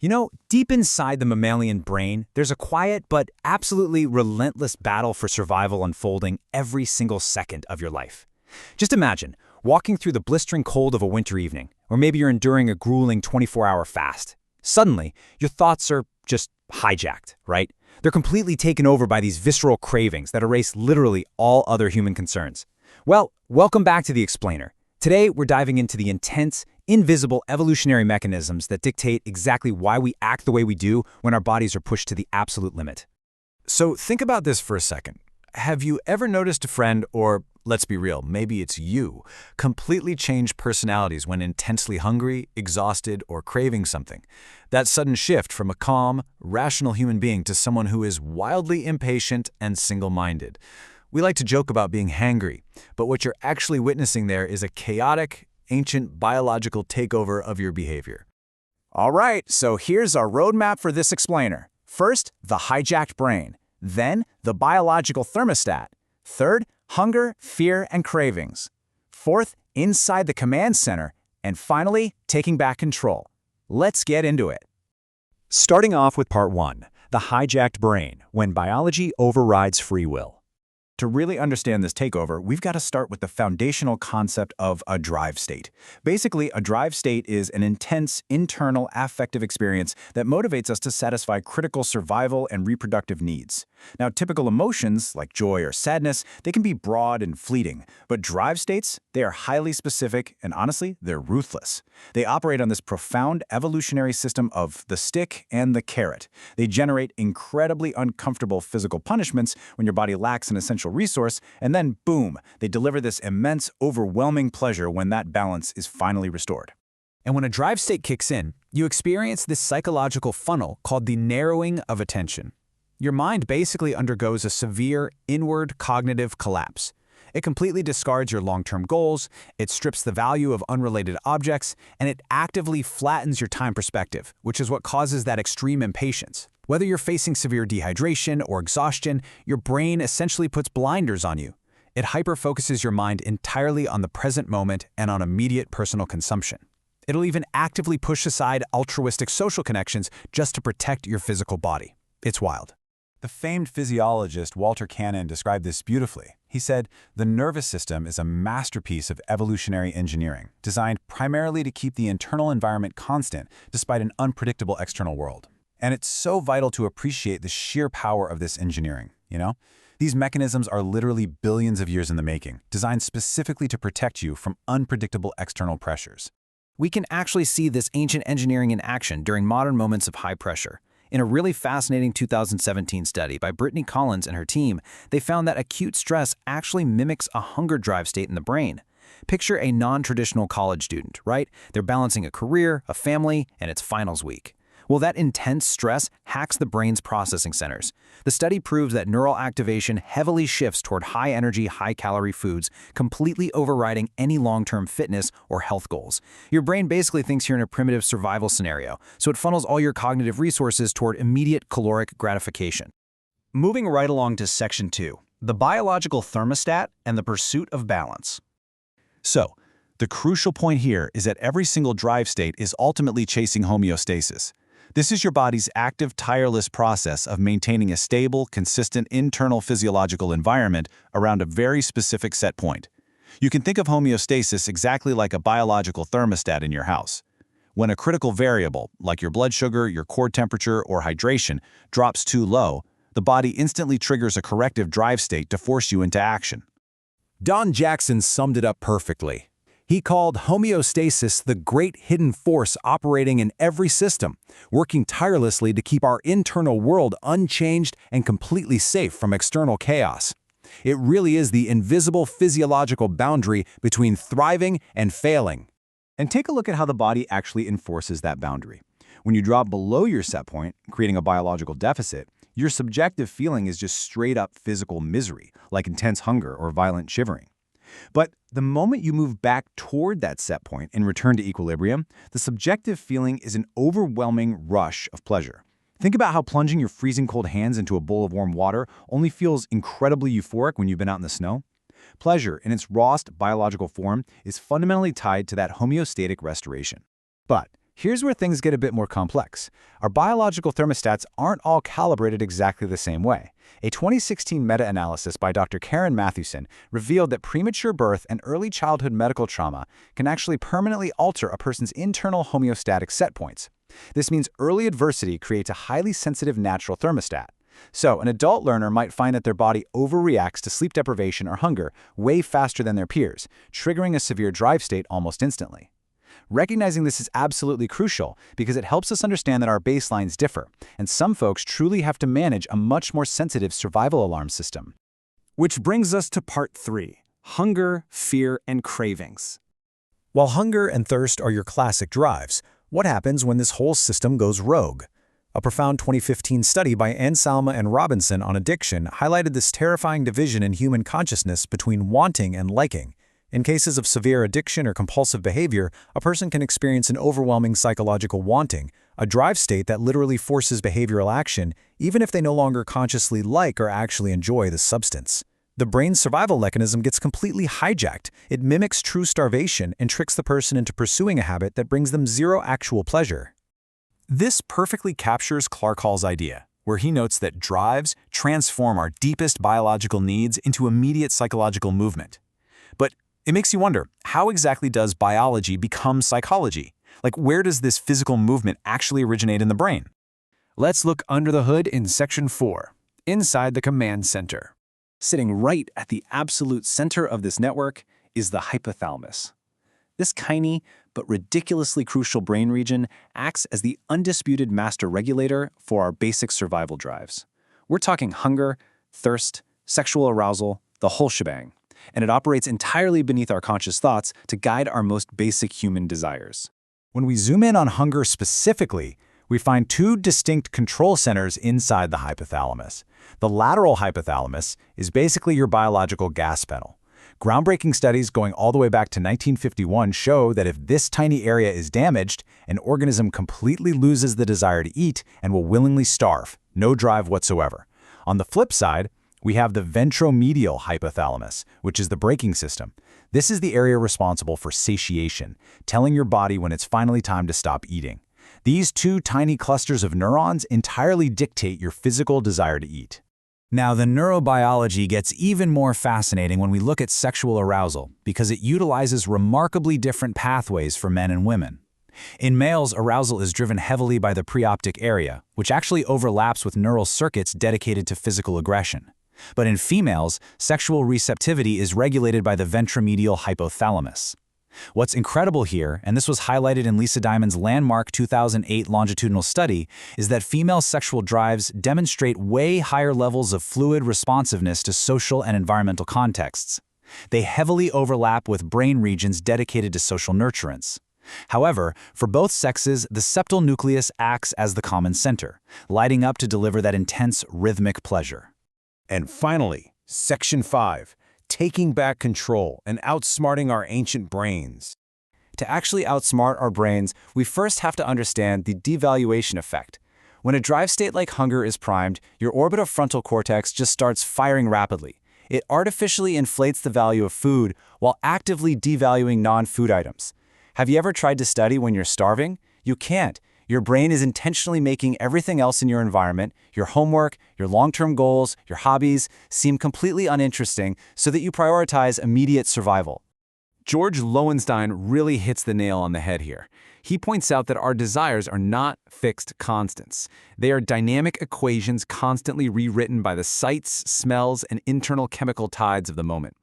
You know, deep inside the mammalian brain, there's a quiet but absolutely relentless battle for survival unfolding every single second of your life. Just imagine walking through the blistering cold of a winter evening, or maybe you're enduring a grueling 24-hour fast. Suddenly, your thoughts are just hijacked, right? They're completely taken over by these visceral cravings that erase literally all other human concerns. Well, welcome back to The Explainer. Today, we're diving into the intense, invisible evolutionary mechanisms that dictate exactly why we act the way we do when our bodies are pushed to the absolute limit. So think about this for a second. Have you ever noticed a friend, or let's be real, maybe it's you, completely change personalities when intensely hungry, exhausted, or craving something? That sudden shift from a calm, rational human being to someone who is wildly impatient and single-minded. We like to joke about being hangry, but what you're actually witnessing there is a chaotic, ancient biological takeover of your behavior. All right, so here's our roadmap for this explainer. First, the hijacked brain. Then, the biological thermostat. Third, hunger, fear, and cravings. Fourth, inside the command center. And finally, taking back control. Let's get into it. Starting off with part 1, the hijacked brain, when biology overrides free will. To really understand this takeover, we've got to start with the foundational concept of a drive state. Basically, a drive state is an intense, internal, affective experience that motivates us to satisfy critical survival and reproductive needs. Now, typical emotions, like joy or sadness, they can be broad and fleeting, but drive states, they are highly specific, and honestly, they're ruthless. They operate on this profound evolutionary system of the stick and the carrot. They generate incredibly uncomfortable physical punishments when your body lacks an essential resource, and then, boom, they deliver this immense, overwhelming pleasure when that balance is finally restored. And when a drive state kicks in, you experience this psychological funnel called the narrowing of attention. Your mind basically undergoes a severe inward cognitive collapse. It completely discards your long-term goals, it strips the value of unrelated objects, and it actively flattens your time perspective, which is what causes that extreme impatience. Whether you're facing severe dehydration or exhaustion, your brain essentially puts blinders on you. It hyper-focuses your mind entirely on the present moment and on immediate personal consumption. It'll even actively push aside altruistic social connections just to protect your physical body. It's wild. The famed physiologist Walter Cannon described this beautifully. He said, "The nervous system is a masterpiece of evolutionary engineering, designed primarily to keep the internal environment constant despite an unpredictable external world." And it's so vital to appreciate the sheer power of this engineering, you know? These mechanisms are literally billions of years in the making, designed specifically to protect you from unpredictable external pressures. We can actually see this ancient engineering in action during modern moments of high pressure. In a really fascinating 2017 study by Brittany Collins and her team, they found that acute stress actually mimics a hunger drive state in the brain. Picture a non-traditional college student, right? They're balancing a career, a family, and it's finals week. Well, that intense stress hacks the brain's processing centers. The study proves that neural activation heavily shifts toward high-energy, high-calorie foods, completely overriding any long-term fitness or health goals. Your brain basically thinks you're in a primitive survival scenario, so it funnels all your cognitive resources toward immediate caloric gratification. Moving right along to Section 2, the biological thermostat and the pursuit of balance. So, the crucial point here is that every single drive state is ultimately chasing homeostasis. This is your body's active, tireless process of maintaining a stable, consistent internal physiological environment around a very specific set point. You can think of homeostasis exactly like a biological thermostat in your house. When a critical variable, like your blood sugar, your core temperature, or hydration, drops too low, the body instantly triggers a corrective drive state to force you into action. Don Jackson summed it up perfectly. He called homeostasis the great hidden force operating in every system, working tirelessly to keep our internal world unchanged and completely safe from external chaos. It really is the invisible physiological boundary between thriving and failing. And take a look at how the body actually enforces that boundary. When you drop below your set point, creating a biological deficit, your subjective feeling is just straight-up physical misery, like intense hunger or violent shivering. But the moment you move back toward that set point and return to equilibrium, the subjective feeling is an overwhelming rush of pleasure. Think about how plunging your freezing cold hands into a bowl of warm water only feels incredibly euphoric when you've been out in the snow. Pleasure, in its rawest biological form, is fundamentally tied to that homeostatic restoration. But Here's where things get a bit more complex. Our biological thermostats aren't all calibrated exactly the same way. A 2016 meta-analysis by Dr. Karen Mathewson revealed that premature birth and early childhood medical trauma can actually permanently alter a person's internal homeostatic set points. This means early adversity creates a highly sensitive natural thermostat. So, an adult learner might find that their body overreacts to sleep deprivation or hunger way faster than their peers, triggering a severe drive state almost instantly. Recognizing this is absolutely crucial because it helps us understand that our baselines differ, and some folks truly have to manage a much more sensitive survival alarm system. Which brings us to part 3, hunger, fear, and cravings. While hunger and thirst are your classic drives, what happens when this whole system goes rogue? A profound 2015 study by Anselma and Robinson on addiction highlighted this terrifying division in human consciousness between wanting and liking. In cases of severe addiction or compulsive behavior, a person can experience an overwhelming psychological wanting, a drive state that literally forces behavioral action, even if they no longer consciously like or actually enjoy the substance. The brain's survival mechanism gets completely hijacked. It mimics true starvation and tricks the person into pursuing a habit that brings them zero actual pleasure. This perfectly captures Clark Hall's idea, where he notes that drives transform our deepest biological needs into immediate psychological movement. But it makes you wonder, how exactly does biology become psychology? Like, where does this physical movement actually originate in the brain? Let's look under the hood in Section 4, inside the command center. Sitting right at the absolute center of this network is the hypothalamus. This tiny but ridiculously crucial brain region acts as the undisputed master regulator for our basic survival drives. We're talking hunger, thirst, sexual arousal, the whole shebang. And it operates entirely beneath our conscious thoughts to guide our most basic human desires. When we zoom in on hunger specifically, we find two distinct control centers inside the hypothalamus. The lateral hypothalamus is basically your biological gas pedal. Groundbreaking studies going all the way back to 1951 show that if this tiny area is damaged, an organism completely loses the desire to eat and will willingly starve, no drive whatsoever. On the flip side, we have the ventromedial hypothalamus, which is the braking system. This is the area responsible for satiation, telling your body when it's finally time to stop eating. These two tiny clusters of neurons entirely dictate your physical desire to eat. Now, the neurobiology gets even more fascinating when we look at sexual arousal because it utilizes remarkably different pathways for men and women. In males, arousal is driven heavily by the preoptic area, which actually overlaps with neural circuits dedicated to physical aggression. But in females, sexual receptivity is regulated by the ventromedial hypothalamus. What's incredible here, and this was highlighted in Lisa Diamond's landmark 2008 longitudinal study, is that female sexual drives demonstrate way higher levels of fluid responsiveness to social and environmental contexts. They heavily overlap with brain regions dedicated to social nurturance. However, for both sexes, the septal nucleus acts as the common center, lighting up to deliver that intense rhythmic pleasure. And finally, Section 5. Taking back control and outsmarting our ancient brains. To actually outsmart our brains, we first have to understand the devaluation effect. When a drive state like hunger is primed, your orbitofrontal cortex just starts firing rapidly. It artificially inflates the value of food while actively devaluing non-food items. Have you ever tried to study when you're starving? You can't. Your brain is intentionally making everything else in your environment, your homework, your long-term goals, your hobbies, seem completely uninteresting so that you prioritize immediate survival. George Loewenstein really hits the nail on the head here. He points out that our desires are not fixed constants. They are dynamic equations constantly rewritten by the sights, smells, and internal chemical tides of the moment.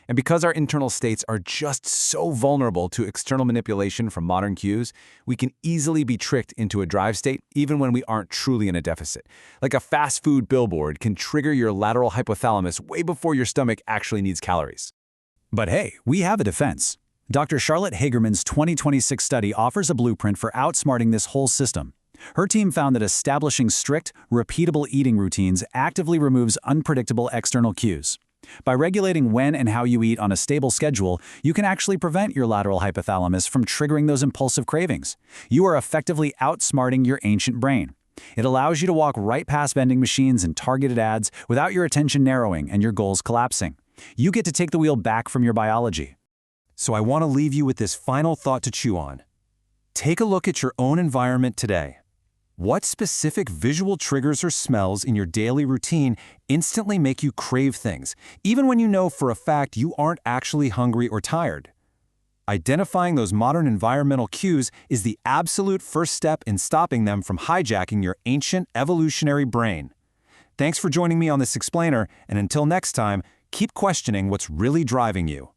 And because our internal states are just so vulnerable to external manipulation from modern cues, we can easily be tricked into a drive state even when we aren't truly in a deficit. Like a fast food billboard can trigger your lateral hypothalamus way before your stomach actually needs calories. But hey, we have a defense. Dr. Charlotte Hagerman's 2026 study offers a blueprint for outsmarting this whole system. Her team found that establishing strict, repeatable eating routines actively removes unpredictable external cues. By regulating when and how you eat on a stable schedule, you can actually prevent your lateral hypothalamus from triggering those impulsive cravings. You are effectively outsmarting your ancient brain. It allows you to walk right past vending machines and targeted ads without your attention narrowing and your goals collapsing. You get to take the wheel back from your biology. So I want to leave you with this final thought to chew on. Take a look at your own environment today. What specific visual triggers or smells in your daily routine instantly make you crave things, even when you know for a fact you aren't actually hungry or tired? Identifying those modern environmental cues is the absolute first step in stopping them from hijacking your ancient evolutionary brain. Thanks for joining me on this explainer, and until next time, keep questioning what's really driving you.